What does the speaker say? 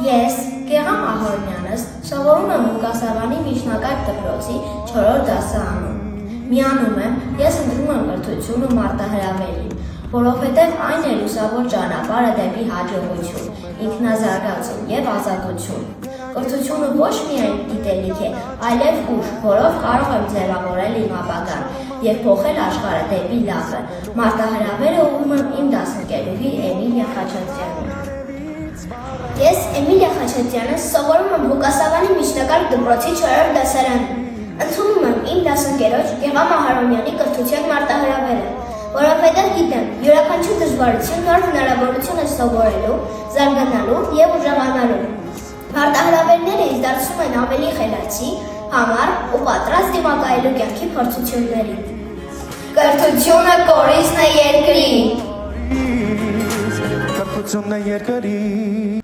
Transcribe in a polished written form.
Ես Գեղամ Ահորյանս սովորում եմ Ղուկասավանի միջնակարգ դպրոցի 4-րդ դասարանում։ Միանում եմ, ես ընտրում եմ կրթություն ու մարտահրավերին, որովհետև այն է լուսավոր ճանապարհը դեպի հաջողություն, ինքնազարգացում և ազատություն։ Կրթությունը ոչ միայն գիտելիք է, այլև ուժ, որով կարող եմ ձևավորել իմ ապագան և փոխել աշխարհը դեպի լավը։ Մարտահրավերը ուղղում եմ իմ դասընկերուհի Էմիլիա Խաչատրյանին։ Ես Էմիլիա Խաչատրյանը սովորում եմ Ղուկասավանի միջնակարգ դպրոցի 4-րդ դասարանում։ Ընդունում եմ իմ դասընկերոջ Գեղամ Ահորյանի կրթության մարտահրավերը, որովհետև գիտեմ, յուրաքանչյուր դժվարություն նոր հնարավորություն է սովորելու, զարգանալու և ուժեղանալու։ Մարտահրավերները ինձ դարձնում են ավելի խելացի, համառ ու պատրաստ դիմակայելու կյանքի փորձություններին։ Կրթությունը կորիզն է երկրի։ Կրթությունն է երկրի